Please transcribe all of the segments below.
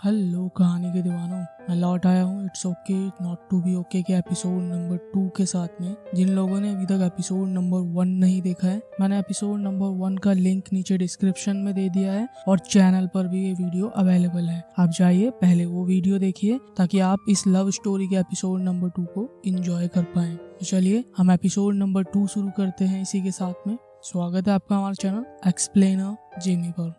Hello कहानी के दीवानों, मैं लौट आया हूँ it's okay not to be okay के एपिसोड नंबर 2 के साथ में। जिन लोगों ने अभी तक एपिसोड नंबर 1 नहीं देखा है, मैंने एपिसोड नंबर 1 का लिंक नीचे डिस्क्रिप्शन में दे दिया है और चैनल पर भी ये वीडियो अवेलेबल है। आप जाइए पहले वो वीडियो देखिए ताकि आप इस लव स्टोरी के एपिसोड नंबर 2 को एंजॉय कर पाएं। तो चलिए हम एपिसोड नंबर 2 शुरू करते हैं। इसी के साथ में स्वागत है आपका हमारे चैनल एक्सप्लेनर जेमी पर।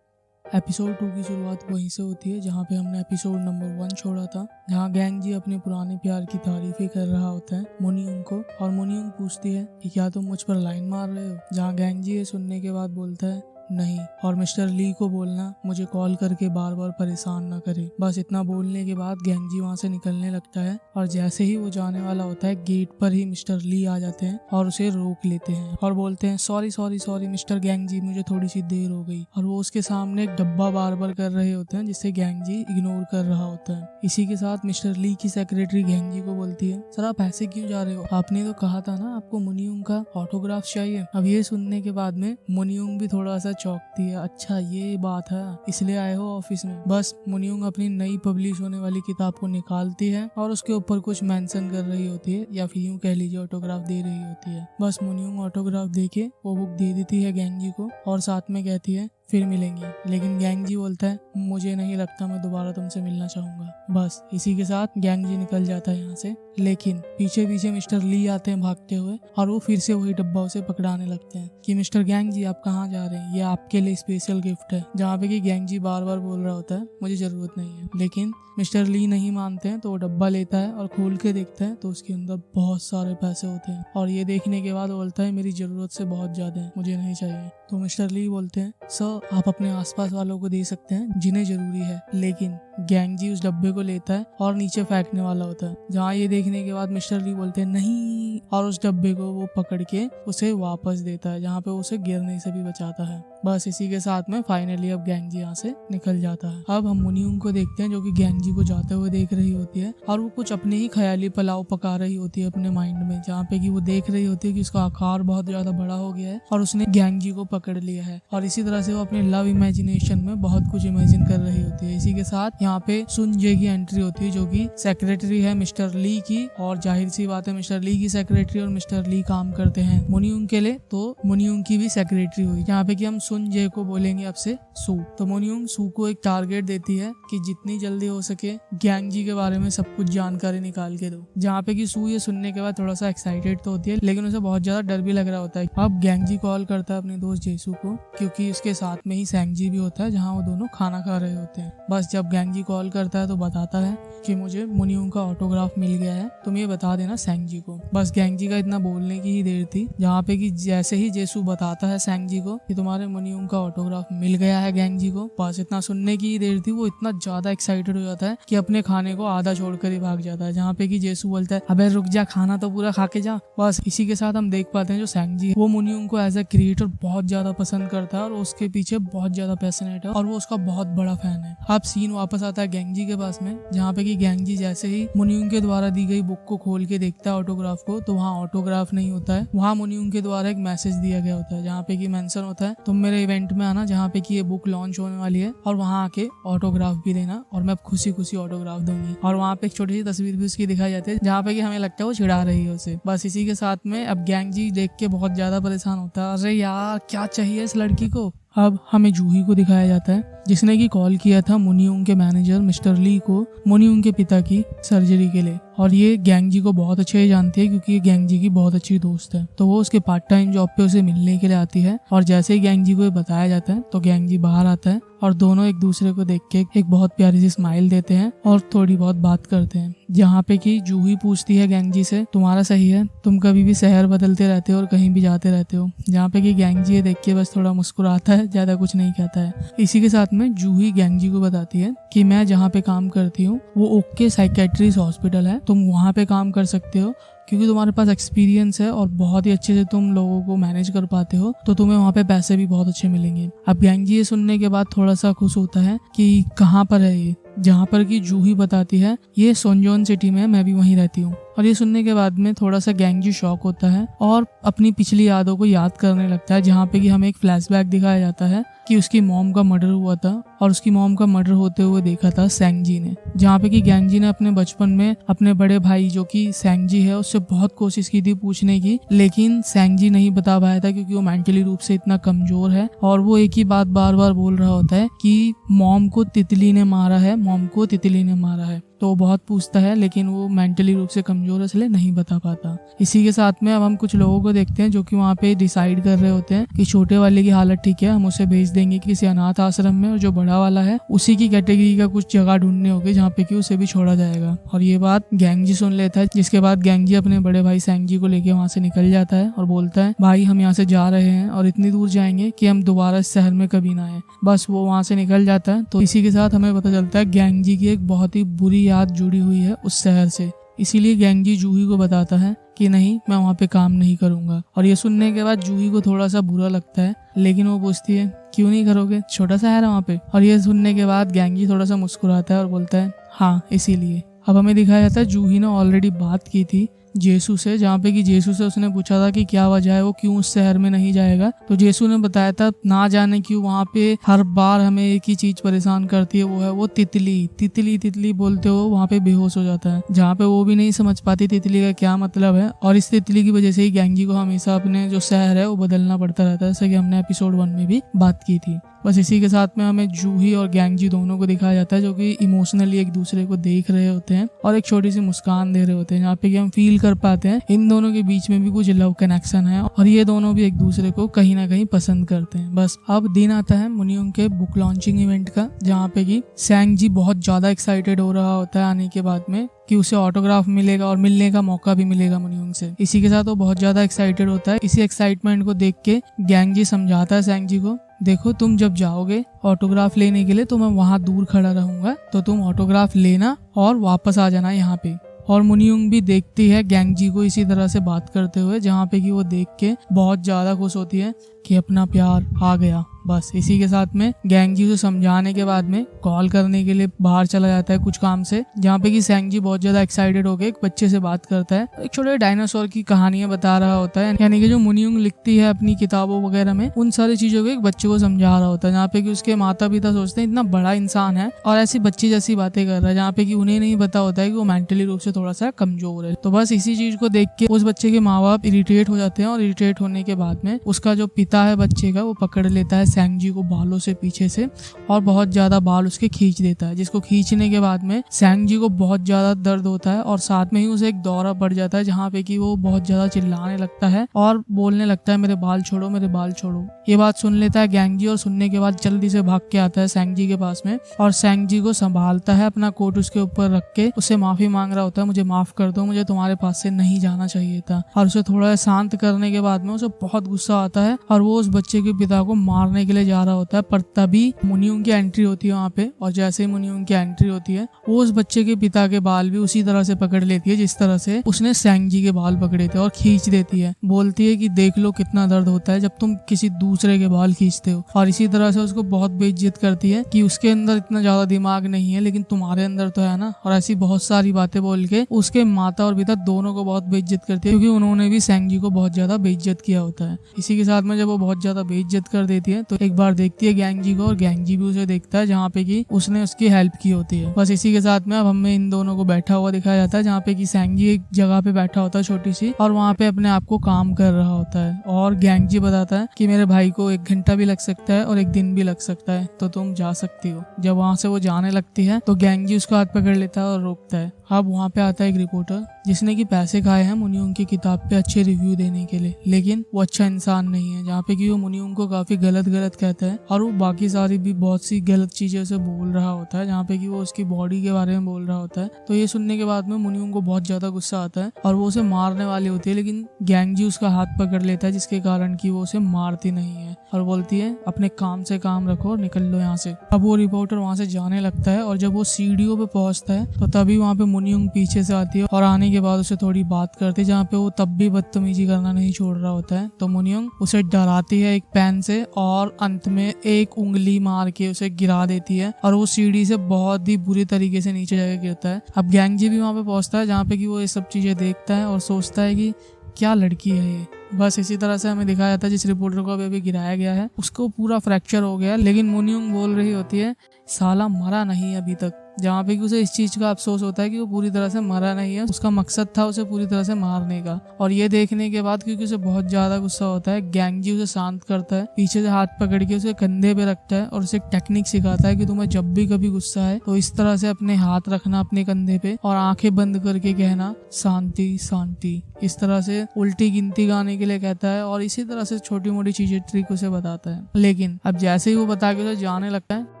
एपिसोड 2 की शुरुआत वहीं से होती है जहाँ पे हमने एपिसोड नंबर 1 छोड़ा था, जहाँ गैंग जी अपने पुराने प्यार की तारीफें कर रहा होता है मोनियुंग को, और मोनियुंग पूछती है कि क्या तुम मुझ पर लाइन मार रहे हो, जहाँ गैंग जी ये सुनने के बाद बोलता है नहीं, और मिस्टर ली को बोलना मुझे कॉल करके बार बार परेशान ना करे। बस इतना बोलने के बाद गैंग जी वहाँ से निकलने लगता है और जैसे ही वो जाने वाला होता है गेट पर ही मिस्टर ली आ जाते हैं और उसे रोक लेते हैं और बोलते हैं sorry sorry sorry mister Gang ji, मुझे थोड़ी सी देर हो गई। और वो उसके सामने एक डब्बा बार बार कर रहे होते हैं जिससे गैंग जी इग्नोर कर रहा होता है। इसी के साथ मिस्टर ली की सेक्रेटरी गैंग जी को बोलती है सर आप ऐसे क्यों जा रहे हो, आपने तो कहा था ना आपको मोनियुंग का ऑटोग्राफ चाहिए। अब ये सुनने के बाद में मोनियुंग भी थोड़ा सा चौंकती है, अच्छा ये बात है इसलिए आए हो ऑफिस में। बस मोनियुंग अपनी नई पब्लिश होने वाली किताब को निकालती है और उसके ऊपर कुछ मेंशन कर रही होती है, या फिर यूं कह लीजिए ऑटोग्राफ दे रही होती है। बस मोनियुंग ऑटोग्राफ देके वो बुक दे देती है गैंग जी को और साथ में कहती है फिर मिलेंगे, लेकिन गैंग जी बोलता है मुझे नहीं लगता मैं दोबारा तुमसे मिलना चाहूंगा। बस इसी के साथ गैंग जी निकल जाता है यहाँ से, लेकिन पीछे पीछे मिस्टर ली आते हैं भागते हुए और वो फिर से वही डब्बा उसे पकड़ाने लगते हैं कि मिस्टर गैंग जी आप कहाँ जा रहे हैं, ये आपके लिए स्पेशल गिफ्ट है। जहाँ पे कि गैंग जी बार बार बोल रहा होता है मुझे जरूरत नहीं है, लेकिन मिस्टर ली नहीं मानते हैं तो वो डब्बा लेता है और खोल के देखता है तो उसके अंदर बहुत सारे पैसे होते हैं और ये देखने के बाद बोलता है मेरी जरूरत से बहुत ज्यादा है, मुझे नहीं चाहिए। तो मिस्टर ली बोलते हैं सर आप अपने आसपास वालों को दे सकते हैं जिन्हें जरूरी है, लेकिन गैंग जी उस डब्बे को लेता है और नीचे फेंकने वाला होता है। जहाँ ये देखने के बाद मिस्टर ली बोलते हैं नहीं, और उस डब्बे को वो पकड़ के उसे वापस देता है जहाँ पे उसे गिरने से भी बचाता है। बस इसी के साथ में फाइनली अब गैंग जी यहाँ से निकल जाता है। अब हम मोनियुंग को देखते हैं जो कि गैंग जी को जाते हुए देख रही होती है और वो कुछ अपने ही ख्याली पुलाव पका रही होती है अपने माइंड में, जहाँ पे कि वो देख रही होती है कि उसका आकार बहुत ज्यादा बड़ा हो गया है और उसने गैंग जी को पकड़ लिया है। और इसी तरह से वो अपने लव इमेजिनेशन में बहुत कुछ इमेजिन कर रही होती है। इसी के साथ यहाँ पे सुन जे की एंट्री होती है जो कि सेक्रेटरी है मिस्टर ली की, और जाहिर सी बात है मिस्टर ली की सेक्रेटरी और मिस्टर ली काम करते हैं मोनियुंग के लिए, तो मोनियुंग की भी सेक्रेटरी हुई। यहाँ पे कि हम सुन जे को बोलेंगे अब से सू। तो मोनियुंग सू को एक टारगेट देती है कि जितनी जल्दी हो सके गैंग जी के बारे में सब कुछ जानकारी निकाल के दो। जहाँ पे कि सू ये सुनने के बाद थोड़ा सा एक्साइटेड तो होती है, लेकिन उसे बहुत ज्यादा डर भी लग रहा होता है। अब गैंग जी कॉल करता है अपने दोस्त जेसू को, क्योंकि उसके साथ में ही सैंग जी भी होता है जहाँ वो दोनों खाना खा रहे होते हैं। बस जब गैंग जी कॉल करता है तो बताता है कि मुझे मोनियुंग का ऑटोग्राफ मिल गया है, तुम ये बता देना सैंग जी को। बस गैंग जी का इतना बोलने की ही देर थी, जहाँ पे कि जैसे ही जेसू बताता है सैंग जी को कि तुम्हारे मोनियुंग का ऑटोग्राफ मिल गया है गैंग जी को, बस इतना सुनने की ही देर थी। वो इतना ज्यादा एक्साइटेड हो जाता है कि अपने खाने को आधा छोड़कर ही भाग जाता है, जहाँ पे कि जेसू बोलता है अबे रुक जा, खाना तो पूरा खा के जा। बस इसी के साथ हम देख पाते हैं जो सैंग जी है वो मोनियुंग को एज ए क्रिएटर बहुत ज्यादा पसंद करता है और उसके पीछे बहुत ज्यादा पैशनेट है और वो उसका बहुत बड़ा फैन है। अब सीन वापस आता है गैंग जी के पास में, जहाँ पे कि गैंग जी जैसे ही मोनियुंग के द्वारा दी गई बुक को खोल के देखता है ऑटोग्राफ को, तो वहाँ ऑटोग्राफ नहीं होता है। वहाँ मोनियुंग के द्वारा एक मैसेज दिया गया होता है जहाँ पे कि मेंशन होता है तुम मेरे इवेंट में आना जहाँ पे कि ये बुक लॉन्च होने वाली है और वहाँ आके ऑटोग्राफ भी देना और मैं खुशी खुशी ऑटोग्राफ दूंगी। और वहाँ पे एक छोटी सी तस्वीर भी उसकी दिखाई जाती है जहाँ पे कि हमें लगता है वो चिढ़ा रही है उसे। बस इसी के साथ में अब गैंग जी देख के बहुत ज्यादा परेशान होता है, अरे यार क्या चाहिए इस लड़की को। अब हमें जूही को दिखाया जाता है जिसने की कॉल किया था मोनियुंग के मैनेजर मिस्टर ली को मोनियुंग के पिता की सर्जरी के लिए, और ये गैंग जी को बहुत अच्छे जानती है क्योंकि ये गैंग जी की बहुत अच्छी दोस्त है। तो वो उसके पार्ट टाइम जॉब पे उसे मिलने के लिए आती है और जैसे ही गैंग जी को ये बताया जाता है तो गैंग जी बाहर आता है और दोनों एक दूसरे को देख के एक बहुत प्यारी सी स्माइल देते हैं और थोड़ी बहुत बात करते हैं। जहाँ पे कि जूही पूछती है गैंग जी से तुम्हारा सही है, तुम कभी भी शहर बदलते रहते हो और कहीं भी जाते रहते हो। जहाँ पे कि गैंग जी ये देख के बस थोड़ा मुस्कुराता है, ज्यादा कुछ नहीं कहता है। इसी के साथ में जूही गैंग जी को बताती है कि मैं जहाँ पे काम करती हूँ वो ओके साइकेट्रिस्ट हॉस्पिटल है, तुम वहाँ पे काम कर सकते हो क्योंकि तुम्हारे पास एक्सपीरियंस है और बहुत ही अच्छे से तुम लोगों को मैनेज कर पाते हो, तो तुम्हें वहाँ पे पैसे भी बहुत अच्छे मिलेंगे। अब गैंग जी ये सुनने के बाद थोड़ा सा खुश होता है कि कहाँ पर है ये, जहाँ पर कि जूही बताती है ये सोनजोन सिटी में, मैं भी वहीं रहती हूँ। और ये सुनने के बाद में थोड़ा सा गैंगजी शॉक होता है और अपनी पिछली यादों को याद करने लगता है, जहाँ पे कि हमें एक फ्लैशबैक दिखाया जाता है कि उसकी मॉम का मर्डर हुआ था और उसकी मॉम का मर्डर होते हुए देखा था सेंगजी ने। जहाँ पे कि गैंगजी ने अपने बचपन में अपने बड़े भाई जो कि सेंगजी है उससे बहुत कोशिश की थी पूछने की, लेकिन सेंगजी नहीं बता पाया था क्योंकि वो मेंटली रूप से इतना कमजोर है और वो एक ही बात बार बार बोल रहा होता है कि मॉम को तितली ने मारा है, मॉम को तितली ने मारा है। तो वो बहुत पूछता है लेकिन वो मेंटली रूप से कमजोर है इसलिए नहीं बता पाता। इसी के साथ में अब हम कुछ लोगों को देखते हैं जो कि वहाँ पे डिसाइड कर रहे होते हैं कि छोटे वाले की हालत ठीक है, हम उसे भेज देंगे किसी अनाथ आश्रम में, और जो बड़ा वाला है उसी की कैटेगरी का कुछ जगह ढूंढने होगी जहाँ पे कि उसे भी छोड़ा जाएगा। और ये बात गैंगजी सुन लेता है, जिसके बाद गैंगजी अपने बड़े भाई सेंगजी को लेके वहाँ से निकल जाता है और बोलता है भाई हम यहाँ से जा रहे हैं और इतनी दूर जाएंगे कि हम दोबारा इस शहर में कभी ना आए। बस वो वहाँ से निकल जाता है। तो इसी के साथ हमें पता चलता है गैंगजी की एक बहुत ही बुरी याद जुड़ी हुई है उस शहर से, इसीलिए गैंगजी जूही को बताता है कि नहीं मैं वहाँ पे काम नहीं करूंगा। और ये सुनने के बाद जूही को थोड़ा सा बुरा लगता है, लेकिन वो पूछती है क्यों नहीं करोगे, छोटा सा है वहाँ पे। और ये सुनने के बाद गैंगजी थोड़ा सा मुस्कुराता है और बोलता है हाँ इसीलिए। अब हमें दिखाया जाता है जूही ने ऑलरेडी बात की थी जेसू से, जहाँ पे कि जेसू से उसने पूछा था कि क्या वजह है वो क्यों उस शहर में नहीं जाएगा। तो जेसू ने बताया था ना जाने क्यों वहाँ पे हर बार हमें एक ही चीज परेशान करती है, वो है वो तितली। तितली तितली बोलते हो वहाँ पे बेहोश हो जाता है, जहाँ पे वो भी नहीं समझ पाती तितली का क्या मतलब है। और इस तितली की वजह से ही गैंगजी को हमेशा अपने जो शहर है वो बदलना पड़ता रहता है, जैसे कि हमने एपिसोड 1 में भी बात की थी। बस इसी के साथ में हमें जूही और गैंगजी दोनों को दिखाया जाता है जो कि इमोशनली एक दूसरे को देख रहे होते हैं और एक छोटी सी मुस्कान दे रहे होते हैं, जहाँ पे कि हम फील कर पाते हैं इन दोनों के बीच में भी कुछ लव कनेक्शन है और ये दोनों भी एक दूसरे को कहीं ना कहीं पसंद करते हैं। बस अब दिन आता है मुनियोंग के बुक लॉन्चिंग इवेंट का, जहाँ पे कि सेंगजी बहुत ज्यादा एक्साइटेड हो रहा होता है आने के बाद में कि उसे ऑटोग्राफ मिलेगा और मिलने का मौका भी मिलेगा मुनियोंग से। इसी के साथ वो बहुत ज्यादा एक्साइटेड होता है। इसी एक्साइटमेंट को देख के गैंगजी समझाता है सेंगजी को, देखो तुम जब जाओगे ऑटोग्राफ लेने के लिए तो मैं वहां दूर खड़ा रहूंगा, तो तुम ऑटोग्राफ लेना और वापस आ जाना यहाँ पे। और मुनियोंग भी देखती है गैंगजी को इसी तरह से बात करते हुए, जहाँ पे कि वो देख के बहुत ज्यादा खुश होती है कि अपना प्यार आ गया। बस इसी के साथ में गैंगजी को समझाने के बाद में कॉल करने के लिए बाहर चला जाता है कुछ काम से, जहाँ पे कि सेंगजी बहुत ज्यादा एक्साइटेड होकर एक बच्चे से बात करता है, एक छोटे डायनासोर की कहानियां बता रहा होता है, यानी कि जो मुनियोंग लिखती है अपनी किताबों वगैरह में उन सारी चीजों को एक बच्चे को समझा रहा होता है, जहाँ पे कि उसके माता पिता सोचते हैं इतना बड़ा इंसान है और ऐसी बच्ची जैसी बातें कर रहा है, जहाँ पे कि उन्हें नहीं पता होता है कि वो मेंटली रूप से थोड़ा सा कमजोर है। तो बस इसी चीज को देख के उस बच्चे के माँ बाप इरिटेट हो जाते हैं और इरिटेट होने के बाद में उसका जो पिता है बच्चे का वो पकड़ लेता है सेंगजी को बालों से पीछे से और बहुत ज्यादा बाल उसके खींच देता है, जिसको खींचने के बाद में सेंगजी को बहुत ज्यादा दर्द होता है और साथ में ही उसे एक दौरा पड़ जाता है, जहाँ पे कि वो बहुत ज्यादा चिल्लाने लगता है और बोलने लगता है मेरे बाल छोड़ो, मेरे बाल छोड़ो। ये बात सुन लेता है गैंगजी और सुनने के बाद जल्दी से भाग के आता है सेंगजी के पास में और सेंगजी को संभालता है, अपना कोट उसके ऊपर रख के उससे माफी मांग रहा होता है, मुझे माफ कर दो, मुझे तुम्हारे पास से नहीं जाना चाहिए था। और उसे थोड़ा शांत करने के बाद में उसे बहुत गुस्सा आता है और वो उस बच्चे के पिता को मारने के लिए जा रहा होता है, पर तभी मुनियोंग की एंट्री होती है वहाँ पे। और जैसे ही मुनियोंग की एंट्री होती है वो उस बच्चे के पिता के बाल भी उसी तरह से पकड़ लेती है जिस तरह से उसने सेंगजी के बाल पकड़े थे और खींच देती है। बोलती है कि देख लो कितना दर्द होता है जब तुम किसी दूसरे के बाल खींचते हो, और इसी तरह से उसको बहुत बेइज्जत करती है कि उसके अंदर इतना ज्यादा दिमाग नहीं है लेकिन तुम्हारे अंदर तो है ना, और ऐसी बहुत सारी बातें बोल के उसके माता और पिता दोनों को बहुत बेइज्जत करती है, क्योंकि उन्होंने भी सेंगजी को बहुत ज्यादा बेइज्जत किया होता है। इसी के साथ में जब वो बहुत ज्यादा बेइज्जत कर देती है तो एक बार देखती है गैंगजी को और गैंगजी भी उसे देखता है, जहाँ पे कि उसने उसकी हेल्प की होती है। बस इसी के साथ में अब हमें इन दोनों को बैठा हुआ दिखाया जाता है, जहाँ पे कि सेंगजी एक जगह पे बैठा होता है छोटी सी और वहाँ पे अपने आप को काम कर रहा होता है और गैंगजी बताता है कि मेरे भाई को 1 घंटा भी लग सकता है और 1 दिन भी लग सकता है, तो तुम जा सकती हो। जब वहाँ से वो जाने लगती है तो गैंगजी उसका हाथ पकड़ लेता है और रोकता है। अब वहाँ पे आता है एक रिपोर्टर जिसने कि पैसे खाए हैं मुनियोंग की किताब पे अच्छे रिव्यू देने के लिए, लेकिन वो अच्छा इंसान नहीं है, जहाँ पे कि वो मुनियोंग को काफी गलत कहता है और वो बाकी सारी भी बहुत सी गलत चीजें उसे बोल रहा होता है, जहाँ पे कि वो उसकी बॉडी के बारे में बोल रहा होता है। तो ये सुनने के बाद में मुनियोंग को बहुत ज्यादा गुस्सा आता है और वो उसे मारने वाली होती है, लेकिन गैंगजी उसका हाथ पकड़ लेता है, जिसके कारण की वो उसे मारती नहीं है और बोलती है अपने काम से काम रखो और निकल लो यहाँ से। अब वो रिपोर्टर वहाँ से जाने लगता है और जब वो सीढ़ियों पे पहुंचता है तो तभी वहाँ पे मुनियोंग पीछे से आती है और आने के बाद उसे थोड़ी बात करती, जहाँ पे वो तब भी बदतमीजी करना नहीं छोड़ रहा होता है। तो मुनियोंग उसे डराती है एक पेन से और अंत में एक उंगली मार के उसे गिरा देती है और वो सीढ़ी से बहुत ही बुरी तरीके से नीचे जाकर गिरता है। अब गैंगजी भी वहाँ पे पहुंचता है, जहाँ पे कि वो ये सब चीजें देखता है और सोचता है कि क्या लड़की है ये। बस इसी तरह से हमें दिखाया जाता है जिस रिपोर्टर को अभी गिराया गया है उसको पूरा फ्रैक्चर हो गया, लेकिन मुनियोंग बोल रही होती है साला मरा नहीं अभी तक, जहाँ पे कि उसे इस चीज का अफसोस होता है कि वो पूरी तरह से मरा नहीं है। उसका मकसद था उसे पूरी तरह से मारने का। और ये देखने के बाद क्योंकि उसे बहुत ज्यादा गुस्सा होता है, गैंगजी उसे शांत करता है, पीछे से हाथ पकड़ के उसे कंधे पे रखता है और उसे एक टेक्निक सिखाता है कि तुम्हें जब भी कभी गुस्सा है तो इस तरह से अपने हाथ रखना अपने कंधे पे और आंखें बंद करके कहना शांति शांति। इस तरह से उल्टी गिनती गाने के लिए कहता है और इसी तरह से छोटी मोटी चीजें ट्रिक उसे बताता है। लेकिन अब जैसे ही वो बता के उसे जाने लगता है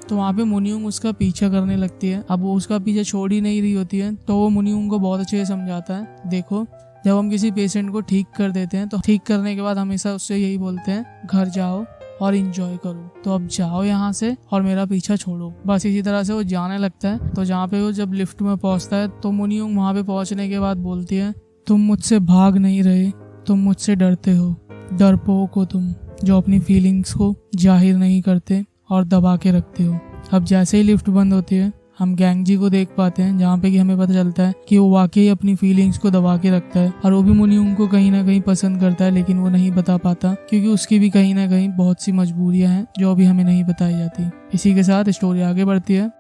तो वहाँ पे मुनियोंग उसका पीछा करने लगती है। अब वो उसका पीछा छोड़ ही नहीं रही होती है, तो वो मुनियोंग को बहुत अच्छे से समझाता है, देखो जब हम किसी पेशेंट को ठीक कर देते हैं तो ठीक करने के बाद हमेशा उससे यही बोलते हैं घर जाओ और इंजॉय करो, तो अब जाओ यहाँ से और मेरा पीछा छोड़ो। बस इसी तरह से वो जाने लगता है। तो जहाँ पे वो जब लिफ्ट में पहुँचता है तो मुनियोंग वहाँ पे पहुँचने के बाद बोलती है तुम मुझसे भाग नहीं रहे, तुम मुझसे डरते हो, डरपोक हो तुम जो अपनी फीलिंग्स को जाहिर नहीं करते और दबा के रखते हो। अब जैसे ही लिफ्ट बंद होती है हम गैंगजी को देख पाते हैं, जहाँ पे कि हमें पता चलता है कि वो वाकई अपनी फीलिंग्स को दबा के रखता है और वो भी मुनियोंग को कहीं ना कहीं पसंद करता है, लेकिन वो नहीं बता पाता क्योंकि उसकी भी कहीं ना कहीं बहुत सी मजबूरियां हैं जो अभी हमें नहीं बताई जाती। इसी के साथ स्टोरी आगे बढ़ती है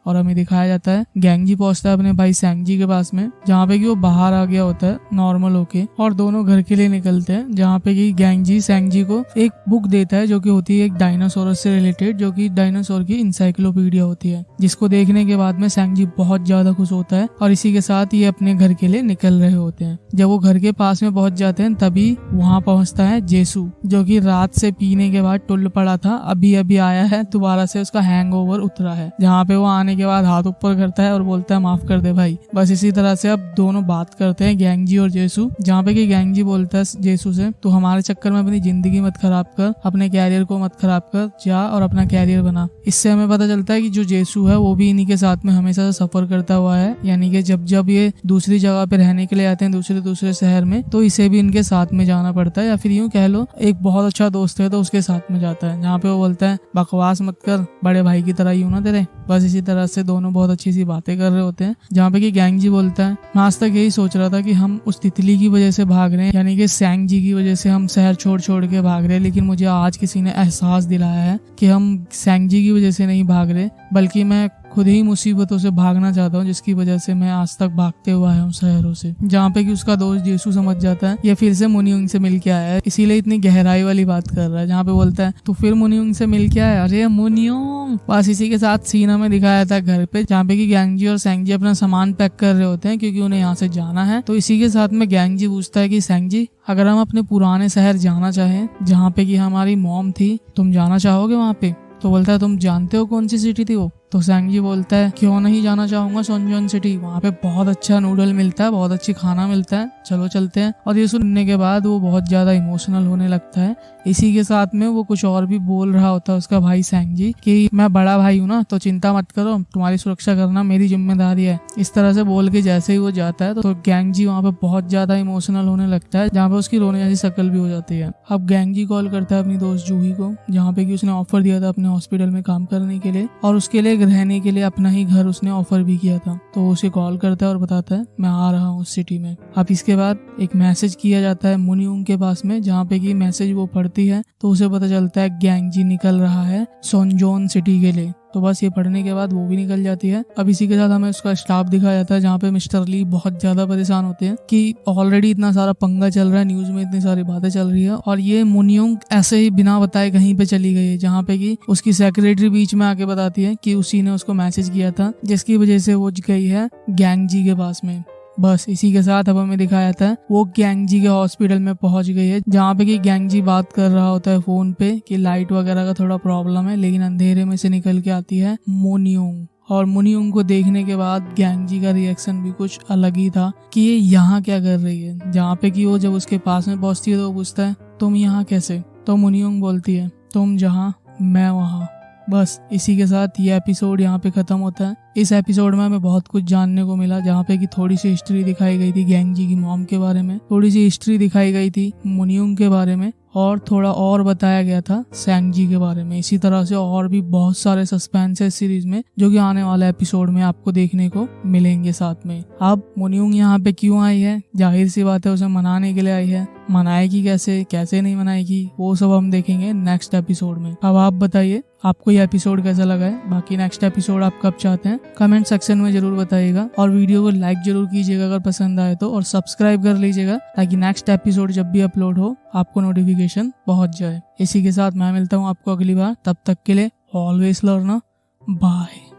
और हमें दिखाया जाता है गैंगजी पहुंचता है अपने भाई सैंगजी के पास में, जहाँ पे कि वो बाहर आ गया होता है नॉर्मल होके और दोनों घर के लिए निकलते हैं। जहाँ पे कि गैंगजी सैंगजी को एक बुक देता है जो कि होती है एक डायनासोर से रिलेटेड, जो कि डायनासोर की इंसाइक्लोपीडिया होती है, जिसको देखने के बाद में सैंगजी बहुत ज्यादा खुश होता है और इसी के साथ ये अपने घर के लिए निकल रहे होते हैं। जब वो घर के पास में पहुंच जाते हैं तभी वहाँ पहुंचता है जेसू, जो कि रात से पीने के बाद टुल्ल पड़ा था, अभी अभी आया है, दोबारा से उसका हैंगओवर उतरा है। जहाँ पे वो आने के बाद हाथ ऊपर करता है और बोलता है माफ कर दे भाई। बस इसी तरह से अब दोनों बात करते हैं गैंगजी और जेसू, जहाँ पे कि गैंगजी बोलता है जेसू से तू हमारे चक्कर में अपनी जिंदगी मत खराब कर, अपने कैरियर को मत खराब कर, जा और अपना कैरियर बना। इससे हमें पता चलता है कि जो जेसू है वो भी इन्हीं के साथ में हमेशा से सफर करता हुआ है, यानी कि जब जब ये दूसरी जगह पे रहने के लिए आते हैं दूसरे शहर में तो इसे भी इनके साथ में जाना पड़ता है, या फिर यूँ कह लो एक बहुत अच्छा दोस्त है तो उसके साथ में जाता है। जहाँ पे वो बोलता है बकवास मत कर, बड़े भाई की तरह यूँ ना तेरे। बस इसी तरह से दोनों बहुत अच्छी सी बातें कर रहे होते हैं, जहाँ पे कि गैंगजी बोलता है मैं आज तक यही सोच रहा था कि हम उस तितली की वजह से भाग रहे हैं, यानी कि सैंगजी की वजह से हम शहर छोड़ छोड़ के भाग रहे हैं, लेकिन मुझे आज किसी ने एहसास दिलाया है कि हम सैंगजी की वजह से नहीं भाग रहे, बल्कि मैं खुद ही मुसीबतों से भागना चाहता हूँ जिसकी वजह से मैं आज तक भागते हुआ आया हूँ शहरों से। जहाँ पे कि उसका दोस्त जेसू समझ जाता है ये फिर से मुनियोंग से मिल के आया है, इसीलिए इतनी गहराई वाली बात कर रहा है। जहाँ पे बोलता है तो फिर मुनियोंग से मिल के आया, अरे मुनियोंग। बस इसी के साथ सीन हमें दिखाया था घर पे, जहाँ पे कि गैंगजी और सैंगजी अपना सामान पैक कर रहे होते हैं क्योंकि उन्हें यहाँ से जाना है। तो इसी के साथ में गैंगजी पूछता है कि सैंगजी अगर हम अपने पुराने शहर जाना चाहें जहाँ पे कि हमारी मॉम थी, तुम जाना चाहोगे वहाँ पे? तो बोलता है तुम जानते हो कौन सी सिटी थी वो? तो सैंगजी बोलता है क्यों नहीं जाना चाहूंगा, सोनजोन सिटी, वहाँ पे बहुत अच्छा नूडल मिलता है, बहुत अच्छी खाना मिलता है, चलो चलते हैं। और ये सुनने के बाद वो बहुत ज्यादा इमोशनल होने लगता है। इसी के साथ में वो कुछ और भी बोल रहा होता है उसका भाई सैंगजी कि मैं बड़ा भाई हूँ ना, तो चिंता मत करो, तुम्हारी सुरक्षा करना मेरी जिम्मेदारी है। इस तरह से बोल के जैसे ही वो जाता है तो गैंगजी वहाँ पे बहुत ज्यादा इमोशनल होने लगता है, जहाँ पे उसकी रोने जैसी शक्ल भी हो जाती है। अब गैंगजी कॉल करता है अपनी दोस्त जूही को, जहाँ पे कि उसने ऑफर दिया था अपने हॉस्पिटल में काम करने के लिए और उसके लिए रहने के लिए अपना ही घर उसने ऑफर भी किया था। तो उसे कॉल करता है और बताता है मैं आ रहा हूँ उस सिटी में। अब इसके बाद एक मैसेज किया जाता है मुनियोंग के पास में, जहाँ पे कि मैसेज वो पढ़ती है तो उसे पता चलता है गैंगजी निकल रहा है सोनजोन सिटी के लिए। तो बस ये पढ़ने के बाद वो भी निकल जाती है। अब इसी के साथ हमें उसका स्टाफ दिखाया जाता है, जहाँ पे मिस्टर ली बहुत ज्यादा परेशान होते हैं कि ऑलरेडी इतना सारा पंगा चल रहा है, न्यूज में इतनी सारी बातें चल रही है और ये मुनियोंग ऐसे ही बिना बताए कहीं पे चली गई है, जहाँ पे कि उसकी सेक्रेटरी बीच में आके बताती है कि उसी ने उसको मैसेज किया था, जिसकी वजह से वो गई है गैंगजी के पास में। बस इसी के साथ अब हमें दिखाया था वो गैंगजी के हॉस्पिटल में पहुंच गई है, जहाँ पे कि गैंगजी बात कर रहा होता है फोन पे कि लाइट वगैरह का थोड़ा प्रॉब्लम है, लेकिन अंधेरे में से निकल के आती है मुनियोंग। और मुनियोंग को देखने के बाद गैंगजी का रिएक्शन भी कुछ अलग ही था कि ये यहाँ क्या कर रही है। जहाँ पे कि वो जब उसके पास में पहुंचती है तो वो पूछता है तुम यहाँ कैसे? तो मुनियोंग बोलती है तुम जहाँ मैं वहाँ, बस इसी के साथ ये एपिसोड यहाँ पे खत्म होता है। इस एपिसोड में हमें बहुत कुछ जानने को मिला, जहाँ पे कि थोड़ी सी हिस्ट्री दिखाई गई थी गैंग की मॉम के बारे में, थोड़ी सी हिस्ट्री दिखाई गई थी मुनियुंग के बारे में, और थोड़ा और बताया गया था सैंग जी के बारे में। इसी तरह से और भी बहुत सारे सस्पेंस है इस सीरीज में, जो कि आने वाले एपिसोड में आपको देखने को मिलेंगे साथ में। अब मुनियुंग यहाँ पे क्यों आई है, जाहिर सी बात है उसे मनाने के लिए आई है। मनाएगी कैसे, कैसे नहीं मनाएगी, वो सब हम देखेंगे नेक्स्ट एपिसोड में। अब आप बताइए आपको ये एपिसोड कैसा लगा है, बाकी नेक्स्ट एपिसोड आप कब चाहते हैं कमेंट सेक्शन में जरूर बताइएगा, और वीडियो को लाइक जरूर कीजिएगा अगर पसंद आए तो, और सब्सक्राइब कर लीजिएगा ताकि नेक्स्ट एपिसोड जब भी अपलोड हो आपको नोटिफिकेशन पहुंच जाए। इसी के साथ मैं मिलता हूँ आपको अगली बार, तब तक के लिए ऑलवेज लर्न, बाय।